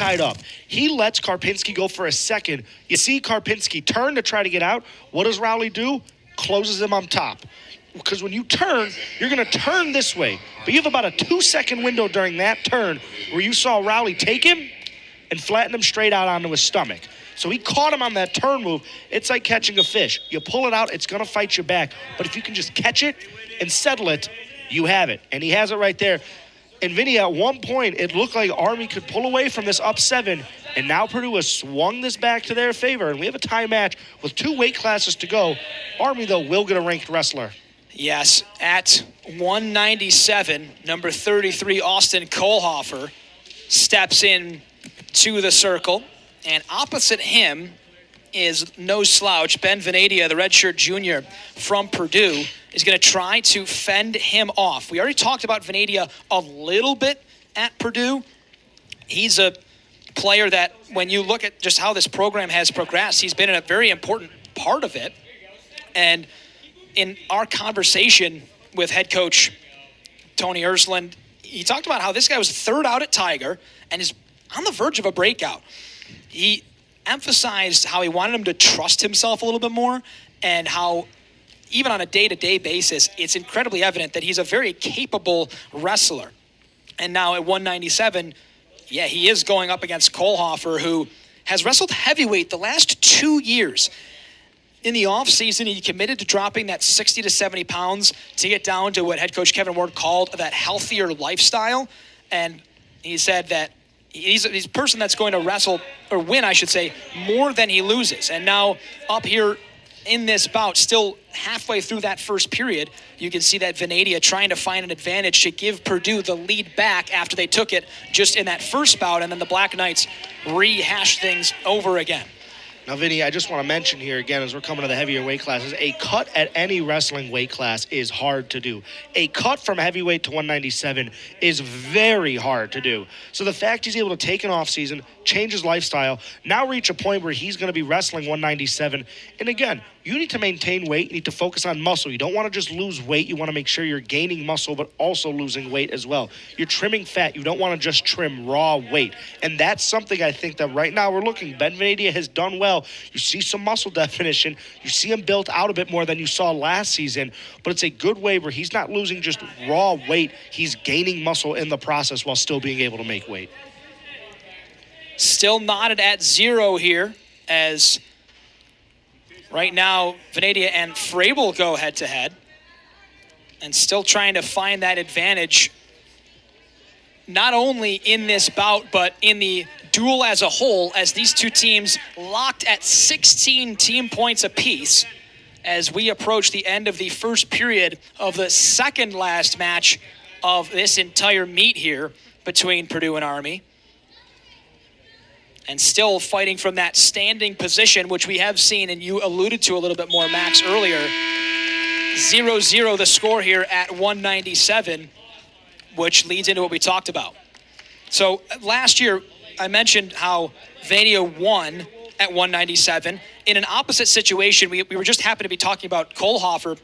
tied up. He lets Karpinski go for a second. You see Karpinski turn to try to get out. What does Rowley do? Closes him on top. Because when you turn, you're going to turn this way. But you have about a 2-second window during that turn where you saw Rowley take him and flatten him straight out onto his stomach. So he caught him on that turn move. It's like catching a fish. You pull it out, it's going to fight you back. But if you can just catch it and settle it, you have it. And he has it right there. And Vinny, at one point, it looked like Army could pull away from this up 7. And now Purdue has swung this back to their favor. And we have a tie match with 2 weight classes to go. Army, though, will get a ranked wrestler. Yes, at 197, number 33, Austin Kohlhofer, steps in to the circle. And opposite him is no slouch, Ben Vanadia, the redshirt junior from Purdue, is going to try to fend him off. We already talked about Vanadia a little bit at Purdue. He's a player that, when you look at just how this program has progressed, he's been a very important part of it. And in our conversation with head coach Tony Ersland, he talked about how this guy was 3rd out at Tiger and is on the verge of a breakout. He emphasized how he wanted him to trust himself a little bit more, and how even on a day-to-day basis, it's incredibly evident that he's a very capable wrestler. And now at 197, yeah, he is going up against Kohlhofer, who has wrestled heavyweight the last 2 years. In the offseason, he committed to dropping that 60 to 70 pounds to get down to what head coach Kevin Ward called that healthier lifestyle. And he said that he's a person that's going to wrestle, or win, I should say, more than he loses. And now up here in this bout, still halfway through that first period, you can see that Vanadia trying to find an advantage to give Purdue the lead back after they took it just in that first bout, and then the Black Knights rehash things over again. Now, Vinny, I just want to mention here again, as we're coming to the heavier weight classes, a cut at any wrestling weight class is hard to do. A cut from heavyweight to 197 is very hard to do. So the fact he's able to take an offseason, change his lifestyle, now reach a point where he's going to be wrestling 197. And again, you need to maintain weight. You need to focus on muscle. You don't want to just lose weight. You want to make sure you're gaining muscle, but also losing weight as well. You're trimming fat. You don't want to just trim raw weight. And that's something I think that right now we're looking. Ben Vanadia has done well. You see some muscle definition. You see him built out a bit more than you saw last season, but it's a good way where he's not losing just raw weight. He's gaining muscle in the process while still being able to make weight. Still knotted at 0 here, as right now Vanadia and Frable go head-to-head, and still trying to find that advantage, not only in this bout, but in the duel as a whole, as these two teams locked at 16 team points apiece as we approach the end of the first period of the second last match of this entire meet here between Purdue and Army. And still fighting from that standing position, which we have seen, and you alluded to a little bit more, Max, earlier. 0-0 the score here at 197, which leads into what we talked about. So last year, I mentioned how Vanadia won at 197. In an opposite situation, we were just happened to be talking about Kohlhofer.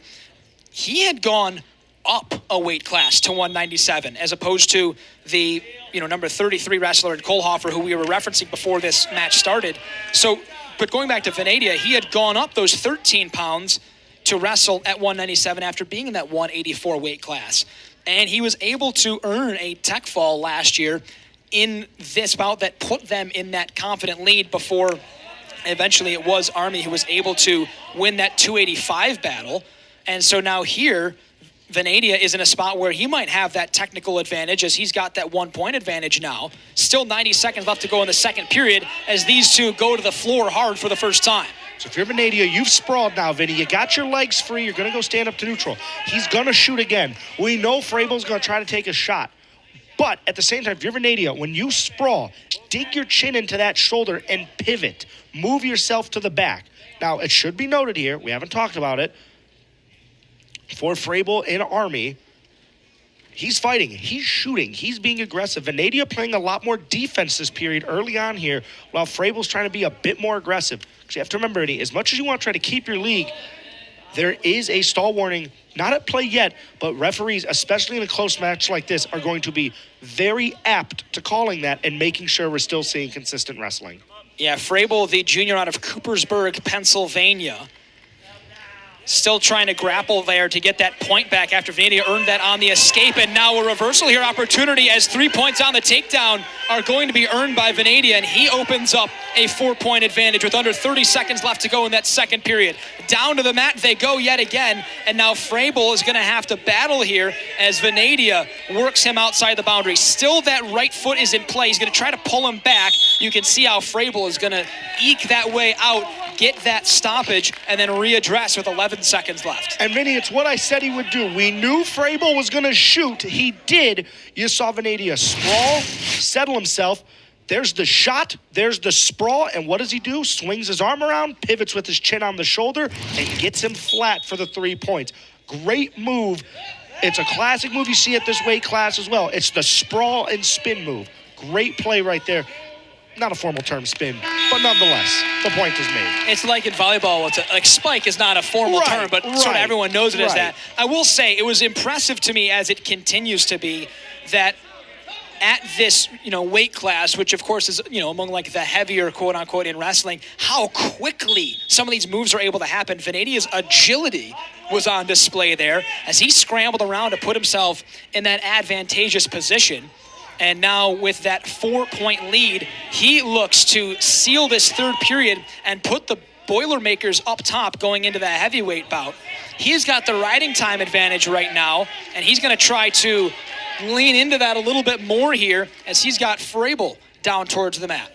He had gone up a weight class to 197, as opposed to the number 33 wrestler in Kohlhofer, who we were referencing before this match started. So, but going back to Vanadia, he had gone up those 13 pounds to wrestle at 197 after being in that 184 weight class. And he was able to earn a tech fall last year in this bout that put them in that confident lead before eventually it was Army who was able to win that 285 battle. And so now here, Vanadia is in a spot where he might have that technical advantage, as he's got that 1-point advantage now. Still 90 seconds left to go in the second period as these two go to the floor hard for the first time. So if you're Vanadia, you've sprawled now, Vinny. You got your legs free. You're going to go stand up to neutral. He's going to shoot again. We know Frable's going to try to take a shot. But at the same time, if you're Vanadia, when you sprawl, dig your chin into that shoulder and pivot. Move yourself to the back. Now, it should be noted here, we haven't talked about it, for Frable in Army, he's fighting, he's shooting, he's being aggressive. Vanadia playing a lot more defense this period early on here, while Frable's trying to be a bit more aggressive. Because you have to remember, Eddie, as much as you want to try to keep your league, there is a stall warning, not at play yet, but referees, especially in a close match like this, are going to be very apt to calling that and making sure we're still seeing consistent wrestling. Yeah, Frable, the junior out of Coopersburg, Pennsylvania, still trying to grapple there to get that point back after Vanadia earned that on the escape. And now a reversal here, opportunity as 3 points on the takedown are going to be earned by Vanadia, and he opens up a 4-point advantage with under 30 seconds left to go in that second period. Down to the mat they go yet again, and now Frable is going to have to battle here as Vanadia works him outside the boundary. Still that right foot is in play. He's going to try to pull him back. You can see how Frable is going to eke that way out, get that stoppage, and then readdress with 11 seconds left. And Vinny, it's what I said he would do. We knew Frable was going to shoot. He did. You saw Vanadia sprawl, settle himself. There's the shot, there's the sprawl, and what does he do? Swings his arm around, pivots with his chin on the shoulder, and gets him flat for the 3 points. Great move. It's a classic move you see at this weight class as well. It's the sprawl and spin move. Great play right there. Not a formal term, spin, but nonetheless, the point is made. It's like in volleyball, like spike is not a formal term, but sort of everyone knows it as that. I will say it was impressive to me, as it continues to be, that at this, weight class, which of course is, among like the heavier quote unquote in wrestling, how quickly some of these moves are able to happen. Vanadia's agility was on display there as he scrambled around to put himself in that advantageous position. And now with that 4-point lead, he looks to seal this third period and put the Boilermakers up top going into that heavyweight bout. He's got the riding time advantage right now, and he's going to try to lean into that a little bit more here as he's got Frable down towards the mat.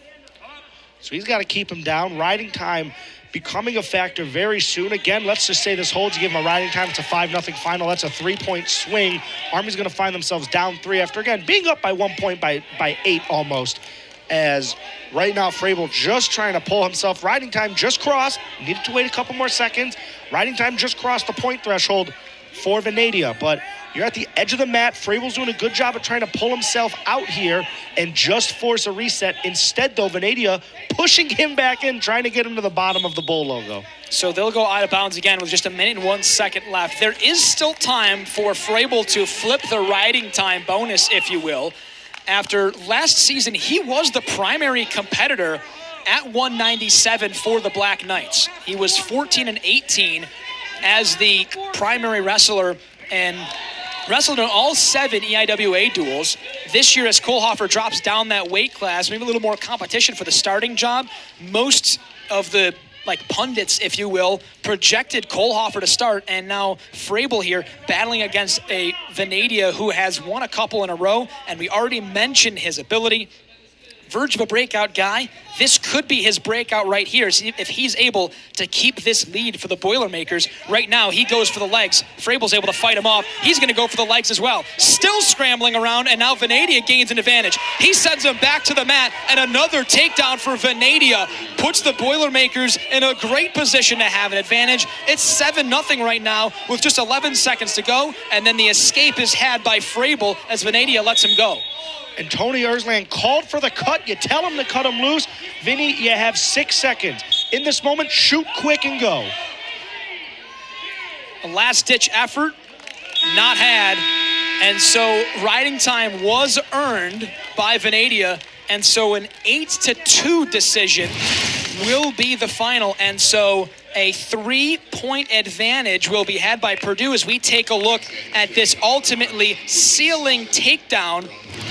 So he's got to keep him down. Riding time becoming a factor very soon. Again, let's just say this holds. You give him a riding time. It's a 5-0 final. That's a 3-point swing. Army's going to find themselves down 3 after, again, being up by 1 point by 8 almost. As right now, Frable just trying to pull himself. Riding time just crossed. Needed to wait a couple more seconds. Riding time just crossed the point threshold for Vanadia. But you're at the edge of the mat. Frable's doing a good job of trying to pull himself out here and just force a reset. Instead, though, Vanadia pushing him back in, trying to get him to the bottom of the bull logo. So they'll go out of bounds again with just 1 minute and 1 second left. There is still time for Frable to flip the riding time bonus, if you will. After last season, he was the primary competitor at 197 for the Black Knights. He was 14-18 as the primary wrestler and wrestled in all 7 EIWA duels. This year, as Kohlhofer drops down that weight class, maybe a little more competition for the starting job, most of the pundits, if you will, projected Kohlhofer to start, and now Frable here battling against a Vanadia who has won a couple in a row, and we already mentioned his ability. Verge of a breakout guy. This could be his breakout right here. See if he's able to keep this lead for the Boilermakers. Right now, he goes for the legs. Frable's able to fight him off. He's going to go for the legs as well. Still scrambling around, and now Vanadia gains an advantage. He sends him back to the mat, and another takedown for Vanadia puts the Boilermakers in a great position to have an advantage. It's 7-0 right now with just 11 seconds to go, and then the escape is had by Frable as Vanadia lets him go. And Tony Ersland called for the cut. You tell him to cut him loose. Vinny, you have 6 seconds. In this moment, shoot quick and go. A last-ditch effort, not had. And so riding time was earned by Vanadia. And so an 8-2 decision will be the final. And so a 3-point advantage will be had by Purdue as we take a look at this ultimately sealing takedown